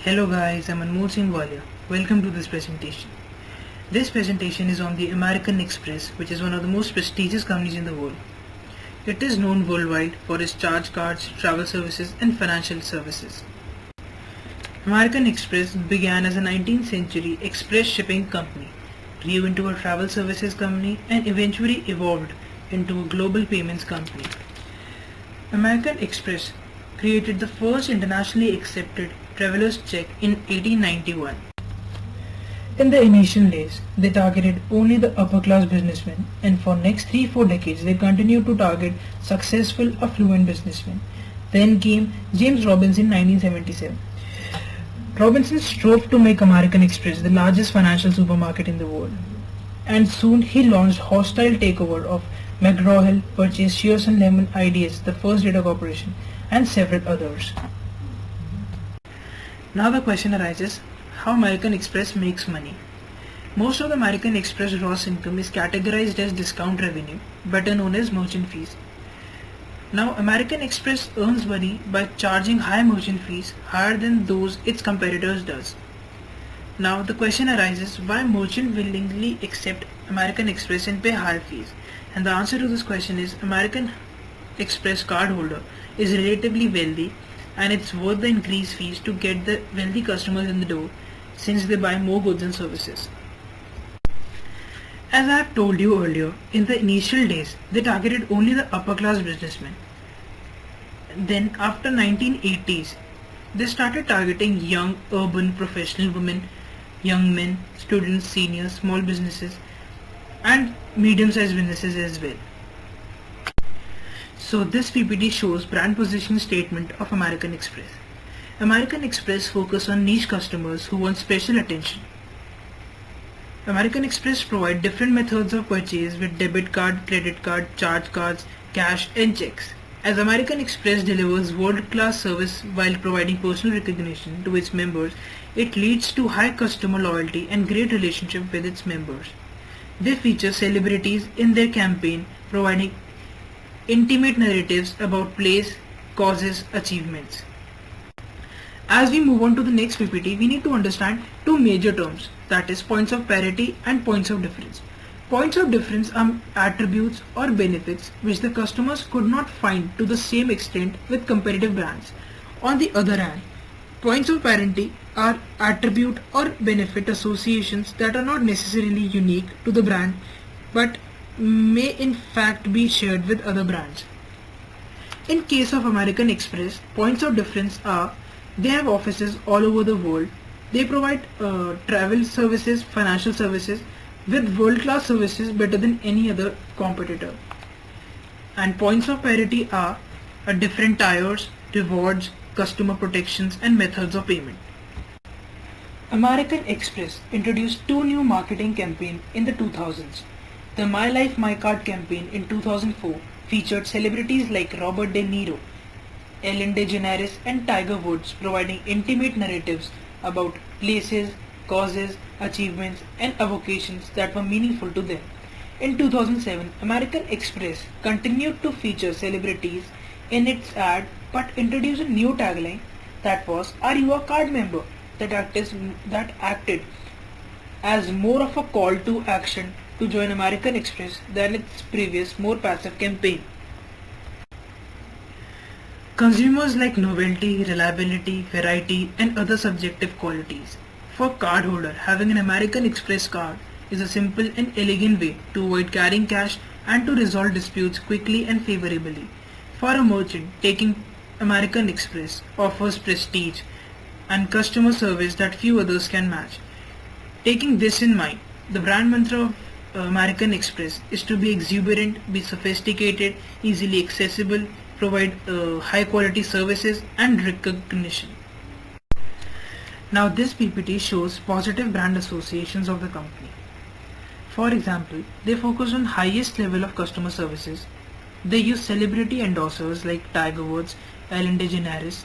Hello guys, I'm Anmol Singh Walia. Welcome to this presentation. This presentation is on the American Express, which is one of the most prestigious companies in the world. It is known worldwide for its charge cards, travel services and financial services. American Express began as a 19th century express shipping company, grew into a travel services company and eventually evolved into a global payments company. American Express created the first internationally accepted traveler's check in 1891. In the initial days, they targeted only the upper class businessmen, and for next 3-4 decades they continued to target successful affluent businessmen. Then came James Robinson in 1977. Robinson strove to make American Express the largest financial supermarket in the world, and soon he launched hostile takeover of McGraw-Hill, purchased Shears and Lemon IDS, the First Data Corporation, and several others. Now the question arises, how American Express makes money. Most of the American Express gross income is categorized as discount revenue, better known as merchant fees. Now American Express earns money by charging high merchant fees, higher than those its competitors does. Now the question arises, why merchant willingly accept American Express and pay high fees? And the answer to this question is, American Express cardholder is relatively wealthy and it's worth the increased fees to get the wealthy customers in the door since they buy more goods and services. As I have told you earlier, in the initial days they targeted only the upper class businessmen. Then after 1980s they started targeting young urban professional women, young men, students, seniors, small businesses and medium-sized businesses as well. So this PPT shows brand positioning statement of American Express. American Express focus on niche customers who want special attention. American Express provide different methods of purchase with debit card, credit card, charge cards, cash and checks. As American Express delivers world-class service while providing personal recognition to its members, it leads to high customer loyalty and great relationship with its members. They feature celebrities in their campaign, providing intimate narratives about place, causes, achievements. As we move on to the next PPT, we need to understand two major terms, that is points of parity and points of difference. Points of difference are attributes or benefits which the customers could not find to the same extent with competitive brands. On the other hand, points of parity are attribute or benefit associations that are not necessarily unique to the brand but may in fact be shared with other brands. In case of American Express, points of difference are they have offices all over the world. They provide travel services, financial services with world-class services better than any other competitor. And points of parity are different tires, rewards, customer protections and methods of payment. American Express introduced two new marketing campaigns in the 2000s. The My Life My Card campaign in 2004 featured celebrities like Robert De Niro, Ellen DeGeneres and Tiger Woods providing intimate narratives about places, causes, achievements and avocations that were meaningful to them. In 2007, American Express continued to feature celebrities in its ad but introduced a new tagline that was, "Are you a card member?" that acted as more of a call to action to join American Express than its previous more passive campaign. Consumers like novelty, reliability, variety and other subjective qualities. For cardholder, having an American Express card is a simple and elegant way to avoid carrying cash and to resolve disputes quickly and favorably. For a merchant, taking American Express offers prestige and customer service that few others can match. Taking this in mind, the brand mantra of American Express is to be exuberant, be sophisticated, easily accessible, provide high quality services and recognition. Now this PPT shows positive brand associations of the company. For example, they focus on highest level of customer services. They use celebrity endorsers like Tiger Woods, Ellen DeGeneres.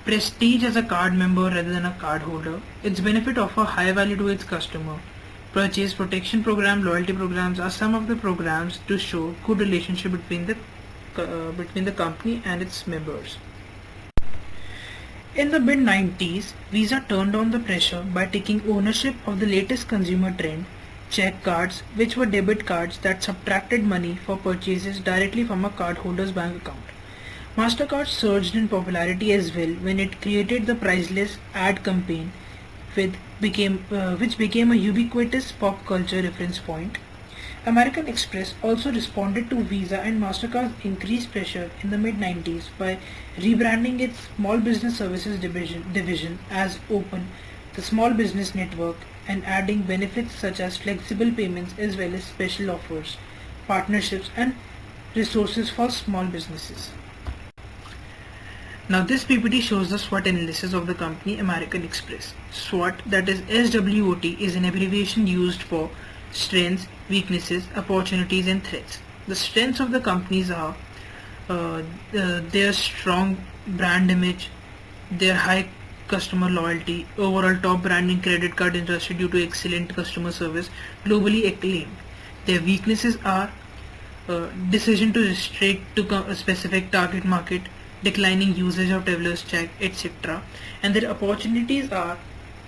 Prestige as a card member rather than a card holder. Its benefit offer high value to its customer. Purchase protection program, loyalty programs are some of the programs to show good relationship between the company and its members. In the mid-90s, Visa turned on the pressure by taking ownership of the latest consumer trend, check cards, which were debit cards that subtracted money for purchases directly from a cardholder's bank account. MasterCard surged in popularity as well when it created the priceless ad campaign which became a ubiquitous pop culture reference point. American Express also responded to Visa and MasterCard's increased pressure in the mid-90s by rebranding its Small Business Services division as Open, the Small Business Network, and adding benefits such as flexible payments as well as special offers, partnerships, and resources for small businesses. Now this PPT shows the SWOT analysis of the company American Express. SWOT, that is SWOT, is an abbreviation used for strengths, weaknesses, opportunities and threats. The strengths of the companies are their strong brand image, their high customer loyalty, overall top brand in credit card industry due to excellent customer service, globally acclaimed. Their weaknesses are decision to restrict to a specific target market, declining usage of traveler's check, etc. And their opportunities are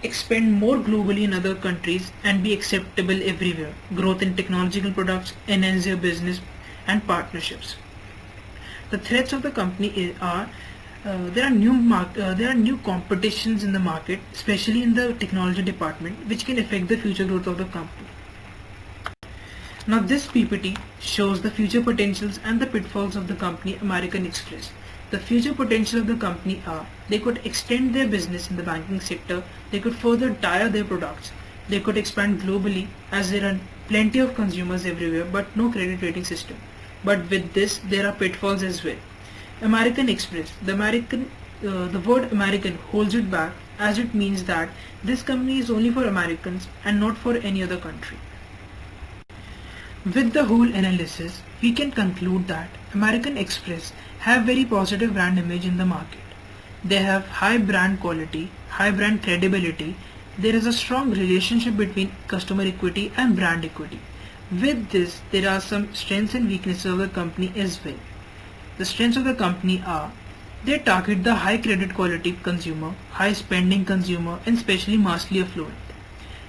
expand more globally in other countries and be acceptable everywhere, growth in technological products, enhance their business and partnerships. The threats of the company are there are new competitions in the market, especially in the technology department, which can affect the future growth of the company. Now this PPT shows the future potentials and the pitfalls of the company American Express. The future potential of the company are they could extend their business in the banking sector, they could further tier their products, they could expand globally as there are plenty of consumers everywhere but no credit rating system. But with this there are pitfalls as well. American Express, the word American holds it back as it means that this company is only for Americans and not for any other country. With the whole analysis, we can conclude that American Express have very positive brand image in the market. They have high brand quality, high brand credibility. There is a strong relationship between customer equity and brand equity. With this, there are some strengths and weaknesses of the company as well. The strengths of the company are they target the high credit quality consumer, high spending consumer and especially massively affluent.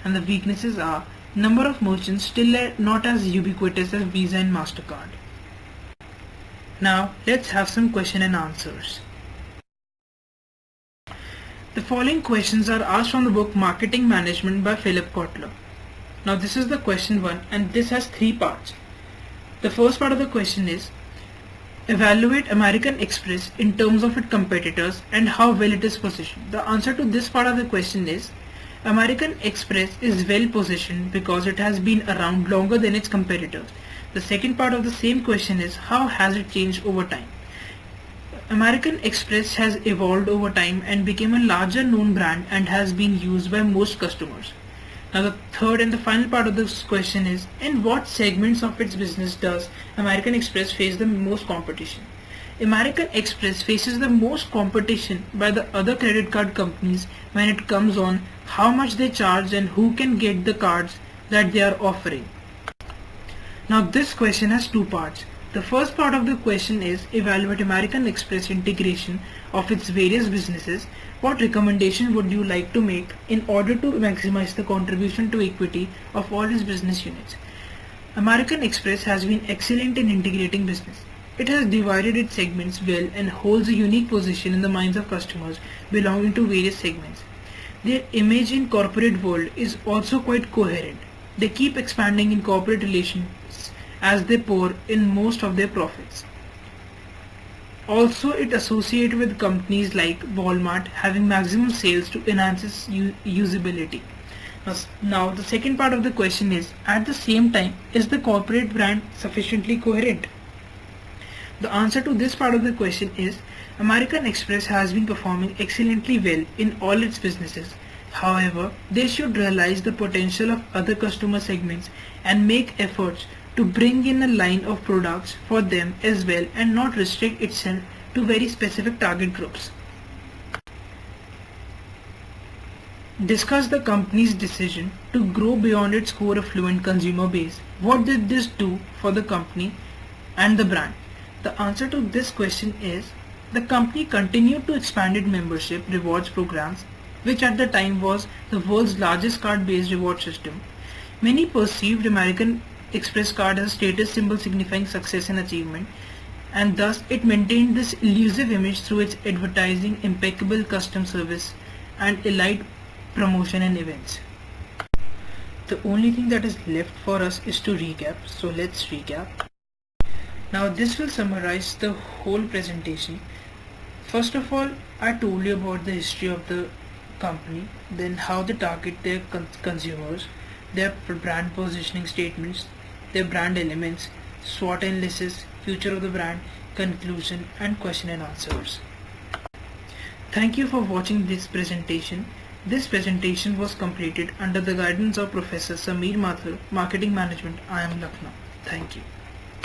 And the weaknesses are number of merchants still not as ubiquitous as Visa and MasterCard. Now let's have some question and answers. The following questions are asked from the book Marketing Management by Philip Kotler. Now this is the question 1 and this has 3 parts. The first part of the question is evaluate American Express in terms of its competitors and how well it is positioned. The answer to this part of the question is American Express is well positioned because it has been around longer than its competitors. The second part of the same question is how has it changed over time. American Express has evolved over time and became a larger known brand and has been used by most customers. Now the third and the final part of this question is in what segments of its business does American Express face the most competition? American Express faces the most competition by the other credit card companies when it comes on how much they charge and who can get the cards that they are offering. Now this question has 2 parts. The first part of the question is evaluate American Express integration of its various businesses. What recommendation would you like to make in order to maximize the contribution to equity of all its business units? American Express has been excellent in integrating business. It has divided its segments well and holds a unique position in the minds of customers belonging to various segments. Their image in corporate world is also quite coherent. They keep expanding in corporate relations as they pour in most of their profits. Also, it associates with companies like Walmart having maximum sales to enhance its usability. Now, the second part of the question is, at the same time, is the corporate brand sufficiently coherent? The answer to this part of the question is, American Express has been performing excellently well in all its businesses. However, they should realize the potential of other customer segments and make efforts to bring in a line of products for them as well and not restrict itself to very specific target groups. Discuss the company's decision to grow beyond its core affluent consumer base. What did this do for the company and the brand? The answer to this question is The company continued to expand its membership rewards programs, which at the time was the world's largest card-based reward system. Many perceived American Express card as a status symbol signifying success and achievement, and thus it maintained this elusive image through its advertising, impeccable customer service, and elite promotion and events. The only thing that is left for us is to recap, so let's recap. Now this will summarize the whole presentation. First of all, I told you about the history of the company, then how they target their consumers, their brand positioning statements, their brand elements, SWOT analysis, future of the brand, conclusion, and question and answers. Thank you for watching this presentation. This presentation was completed under the guidance of Professor Sameer Mathur, Marketing Management, IIM Lucknow. Thank you.